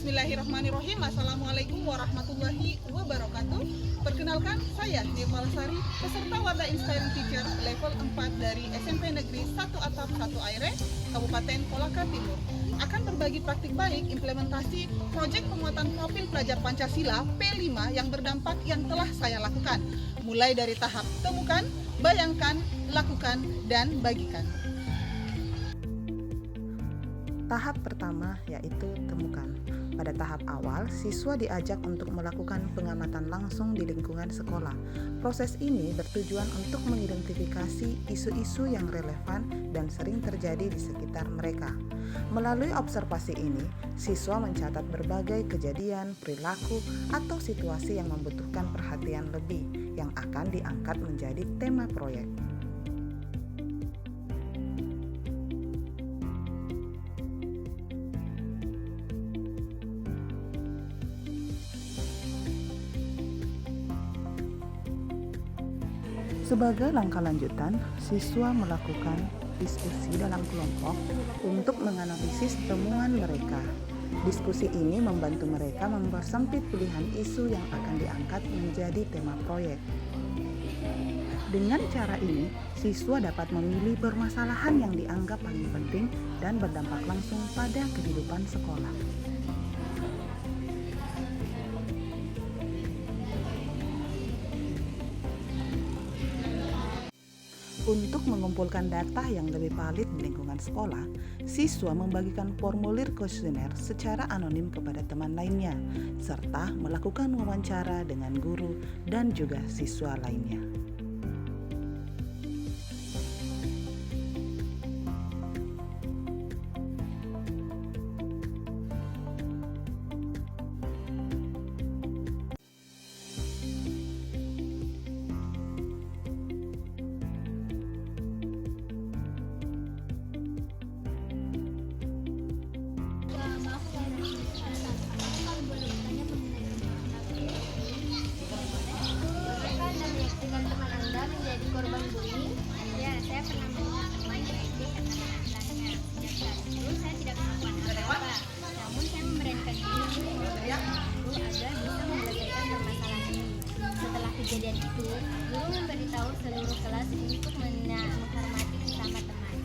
Bismillahirrahmanirrahim. Assalamualaikum warahmatullahi wabarakatuh. Perkenalkan, saya Nirmala Sari, peserta Wardah Inspiring Teacher level 4 dari SMP Negeri 1 Atap 1 Aire, Kabupaten Kolaka Timur. Akan berbagi praktik baik implementasi proyek penguatan profil pelajar Pancasila P5 yang berdampak yang telah saya lakukan. Mulai dari tahap temukan, bayangkan, lakukan, dan bagikan. Tahap pertama yaitu temukan. Pada tahap awal, siswa diajak untuk melakukan pengamatan langsung di lingkungan sekolah. Proses ini bertujuan untuk mengidentifikasi isu-isu yang relevan dan sering terjadi di sekitar mereka. Melalui observasi ini, siswa mencatat berbagai kejadian, perilaku, atau situasi yang membutuhkan perhatian lebih yang akan diangkat menjadi tema proyek. Sebagai langkah lanjutan, siswa melakukan diskusi dalam kelompok untuk menganalisis temuan mereka. Diskusi ini membantu mereka mempersempit pilihan isu yang akan diangkat menjadi tema proyek. Dengan cara ini, siswa dapat memilih permasalahan yang dianggap paling penting dan berdampak langsung pada kehidupan sekolah. Untuk mengumpulkan data yang lebih valid di lingkungan sekolah, siswa membagikan formulir kuesioner secara anonim kepada teman lainnya, serta melakukan wawancara dengan guru dan juga siswa lainnya. Menjadi korban bullying? Ya, saya pernah melihat teman diejek karena penampilannya. Sejak saat itu saya tidak melakukan apa-apa, namun saya memberanikan diri untuk agar bisa menyelesaikan permasalahan ini. Setelah kejadian itu, guru memberitahu seluruh kelas untuk menghormati sesama teman.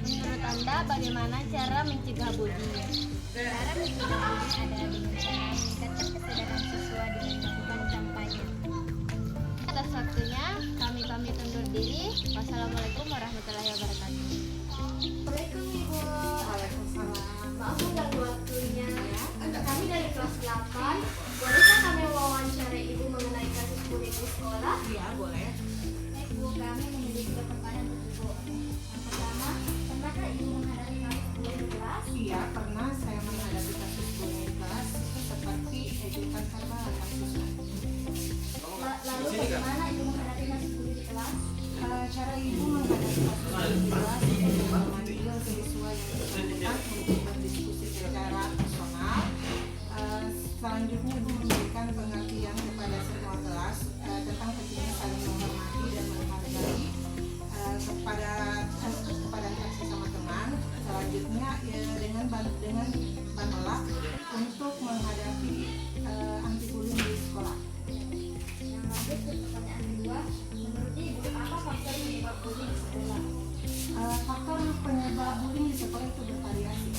Menurut Anda, bagaimana cara mencegah bullying? Cara mencegah bullying adalah dengan cara meningkatkan kesadaran siswa dengan melakukan kampanye. Atas waktunya, kami pamit undur diri. Wassalamualaikum warahmatullahi wabarakatuh. Assalamualaikum Ibu. Waalaikumsalam. Maaf mengganggu waktunya. Kami dari kelas 8. Bolehkah kami wawancara Ibu mengenai kasus bullying di sekolah? Iya, boleh. Baik Bu, kami memiliki pertanyaan untuk Ibu. Yang pertama, pernahkah Ibu menghadapi kasus bullying di kelas? Iya, pernah saya menghadapi kasus bullying di kelas seperti ejekan serta kasusnya. Lalu bagaimana Ibu menghadapi kasus bullying di kelas? Cara ibu menghadapi kasus bullying di kelas itu memanggil siswa yang bersangkutan untuk berdiskusi secara personal. Selanjutnya ibu memberikan pengertian kepada semua kelas tentang pentingnya saling menghormati dan menghargai kepada sesama teman. Selanjutnya dengan menolak untuk menghadapi anti bullying di sekolah. Yang lanjut ke pertanyaan kedua, menurut Ibu apa faktor penyebab bullying di sekolah? Faktor penyebab bullying di sekolah itu bervariasi.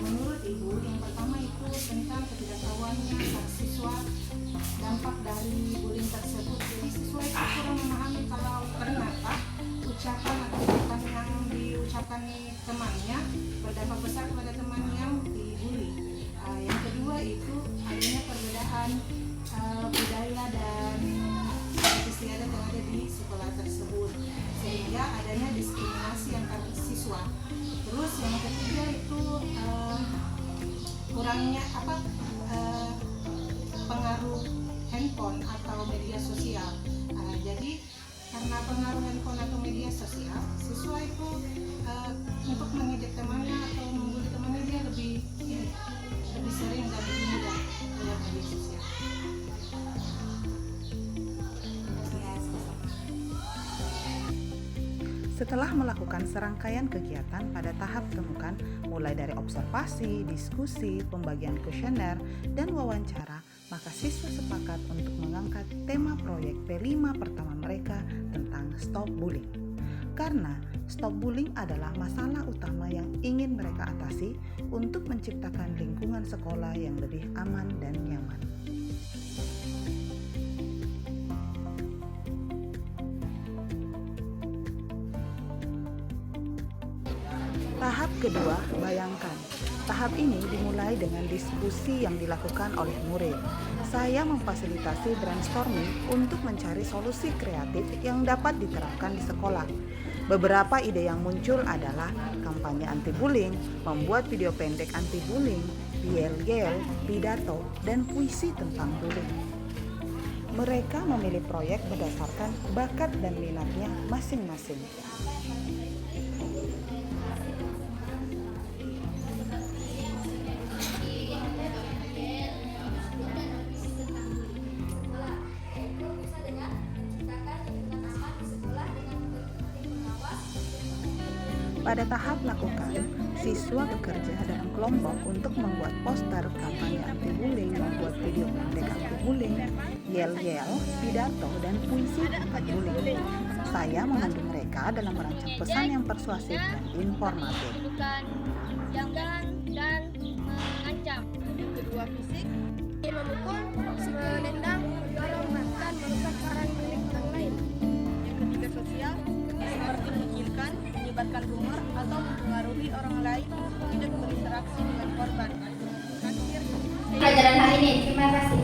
Menurut ibu, yang pertama itu tentang ketidaktahuannya sang siswa dampak dari bullying tersebut. Jadi siswa itu kurang memahami kalau ternyata ucapan atau ucapan yang diucapkan temannya berdampak besar kepada teman yang dibully. Yang kedua itu adanya perbedaan budaya dan istiadat yang ada di sekolah tersebut, sehingga adanya diskriminasi antar siswa. Terus yang ketiga itu kurangnya pengaruh handphone atau media sosial. Jadi karena pengaruh handphone atau media sosial, siswa itu untuk mengejek temannya atau membuli temannya dia lebih sering dan lebih mudah lewat media sosial. Setelah melakukan serangkaian kegiatan pada tahap temukan, mulai dari observasi, diskusi, pembagian kuesioner, dan wawancara, maka siswa sepakat untuk mengangkat tema proyek P5 pertama mereka tentang Stop Bullying. Karena stop bullying adalah masalah utama yang ingin mereka atasi untuk menciptakan lingkungan sekolah yang lebih aman dan nyaman. Tahap kedua, bayangkan. Tahap ini dimulai dengan diskusi yang dilakukan oleh murid. Saya memfasilitasi brainstorming untuk mencari solusi kreatif yang dapat diterapkan di sekolah. Beberapa ide yang muncul adalah kampanye anti-bullying, membuat video pendek anti-bullying, yel-yel, pidato, dan puisi tentang bullying. Mereka memilih proyek berdasarkan bakat dan minatnya masing-masing. Pada tahap lakukan, siswa bekerja dalam kelompok untuk membuat poster kampanye anti-bullying, membuat video pendek anti-bullying, yel-yel, pidato, dan puisi tentang bullying. Saya memandu mereka dalam merancang pesan yang persuasif dan informatif. Bukan jangan dan mengancam. Yang kedua fisik, memukul, menendang, mendorong, bahkan merusak barang milik orang lain. Yang ketiga sosial, seperti mengucilkan, menyebarkan rumor atau mempengaruhi orang lain tidak berinteraksi dengan korban. Terakhir, Pelajaran hari ini, terima kasih.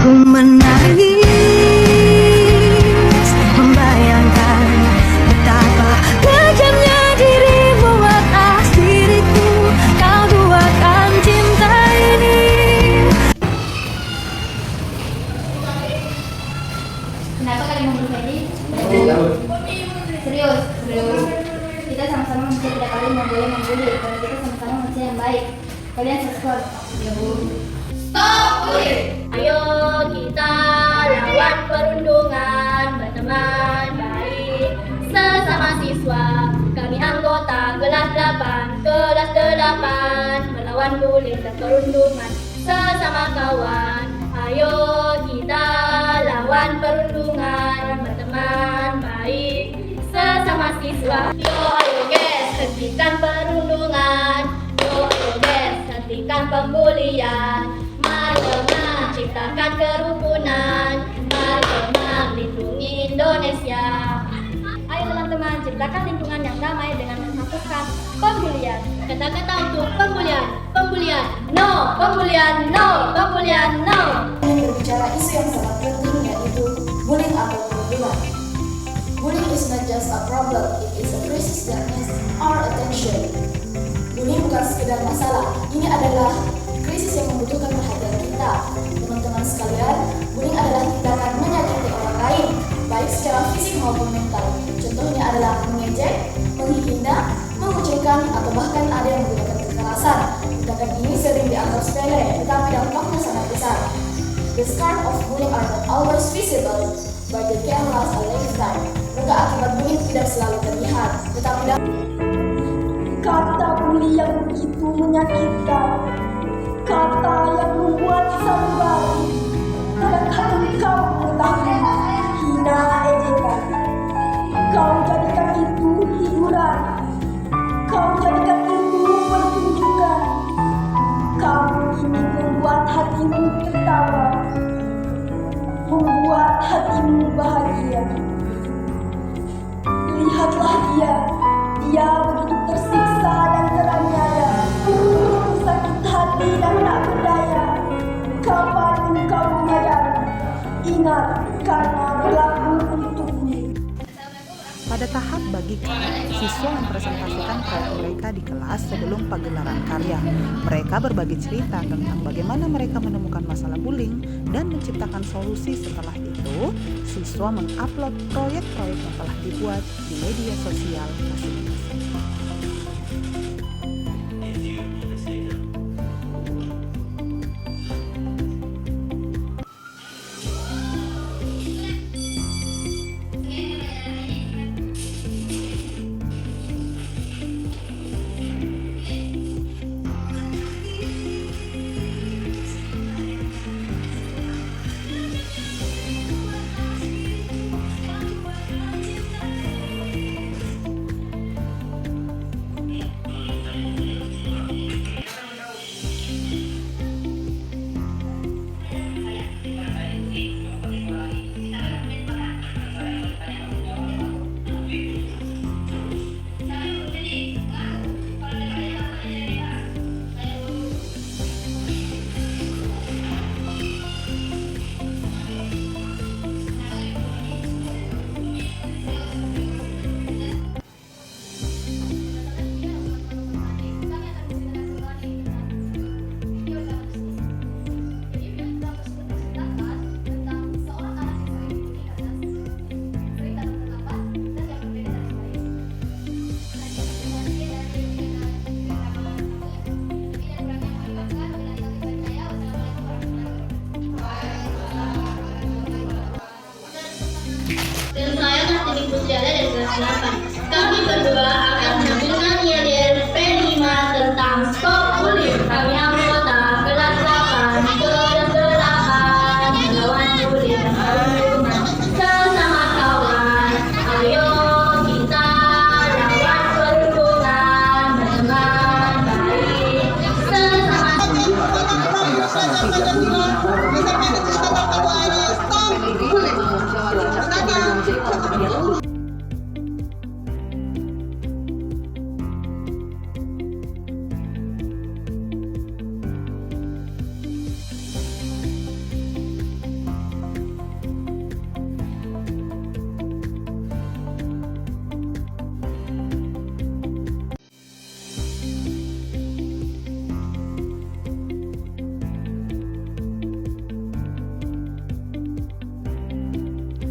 Ku menangis, membayangkan betapa kejamnya dirimu atas diriku. Kau duakan cinta ini. Kenapa kalian membunuh Fedi? Serius. Kita sama-sama mesti tidak kali boleh membuli. Kalau kita sama-sama mesti yang baik. Kalian subscribe. Ya Bu. Stop bullying. Ayo kita lawan perundungan, berteman baik sesama siswa. Kami anggota kelas 8 melawan bullying dan perundungan sesama kawan. Ayo kita lawan perundungan, berteman baik sesama siswa. Yo ayo guys, hentikan perundungan. Yo ayo guys, hentikan pembulian. Mari ciptakan kerukunan. Mari lindungi Indonesia. Ayo teman-teman, ciptakan lingkungan yang damai dengan menghapuskan pembulian. Kata-kata untuk pembulian. Pembulian, no. Pembulian, no. Pembulian, no. Berbicara isu yang sangat penting, yaitu bullying atau perundungan. Bullying is not just a problem, it is a crisis that needs our attention. Bullying bukan sekedar masalah, ini adalah krisis yang membutuhkan perhatian kita. Teman-teman sekalian, bullying adalah tindakan menyakiti orang lain, baik secara fisik maupun mental. Contohnya adalah mengejek, menghina, mengucilkan, atau bahkan ada yang menggunakan kekerasan. Tindakan ini sering dianggap sepele, tetapi dampaknya sangat besar. The scars of bullying are not always visible, but they can last a lifetime. Luka akibat bullying tidak selalu terlihat, tetapi Kata bully yang begitu menyakitkan, kata yang membuat sanubari. Adakah engkau mengetahui hina ejekan? Kau jadikan itu hiburan, kau jadikan itu pertunjukan. Kau ingin membuat hatimu tertawa, membuat hatimu bahagia. Lihatlah dia begitu tersiksa dan teraniaya, begitu sakit hati dan tak berdaya. Kapan engkau menyadari? Ingat, karena berlaku untukmu. Pada tahap bagikan, siswa mempresentasikan proyek mereka di kelas sebelum pagelaran karya. Mereka berbagi cerita tentang bagaimana mereka menemukan masalah bullying dan menciptakan solusi. Setelah itu, siswa mengupload proyek-proyek yang telah dibuat di media sosial masing-masing. Dan saya Kartini Pustiala dari kelas 8. Kami berdua akan menampilkan nilai P5 tentang stop bullying. Kami anggota kelas 8 melawan bullying dan perundungan. Sesama kawan, ayo kita lawan perundungan, berteman baik.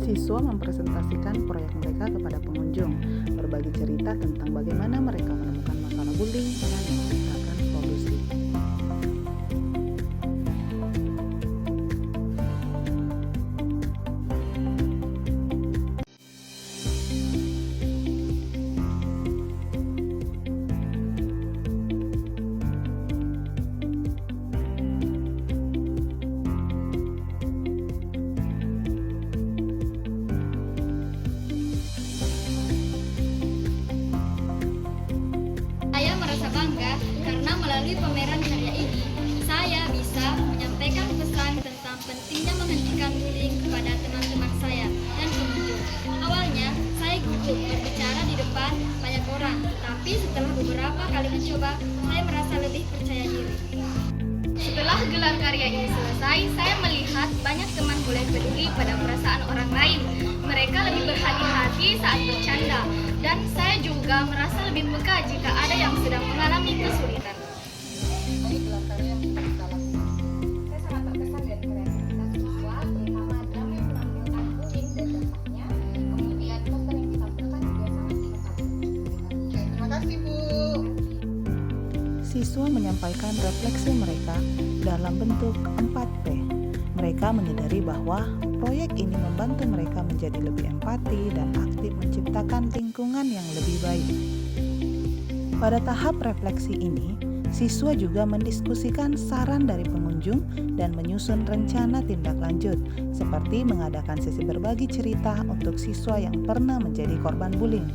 Siswa mempresentasikan proyek mereka kepada pengunjung, berbagi cerita tentang bagaimana mereka menemukan masalah bullying dan menciptakan solusi. Saya merasa bangga karena melalui pameran karya ini, saya bisa menyampaikan pesan tentang pentingnya menghentikan bullying kepada teman-teman saya dan pengunjung. Awalnya, saya gugup berbicara di depan banyak orang, tapi setelah beberapa kali mencoba, saya merasa lebih percaya diri. Setelah gelar karya ini selesai, saya melihat banyak teman mulai peduli pada perasaan orang lain. Mereka lebih berhati-hati saat bercanda, dan saya juga merasa lebih peka jika ada yang sedang mengalami kesulitan. Ini gelar karya yang kita lakukan. Saya sangat terkesan dari kreativitas siswa, terutama drama yang menampilkan bullying dan dampaknya. Kemudian poster yang ditampilkan juga sangat inovatif. Oke, terima kasih Bu. Siswa menyampaikan refleksi mereka dalam bentuk 4P. Mereka menyadari bahwa proyek ini membantu mereka menjadi lebih empati dan aktif menciptakan lingkungan yang lebih baik. Pada tahap refleksi ini, siswa juga mendiskusikan saran dari pengunjung dan menyusun rencana tindak lanjut, seperti mengadakan sesi berbagi cerita untuk siswa yang pernah menjadi korban bullying.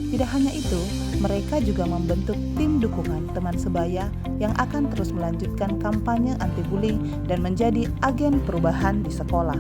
Tidak hanya itu, mereka juga membentuk tim dukungan teman sebaya yang akan terus melanjutkan kampanye anti-bullying dan menjadi agen perubahan di sekolah.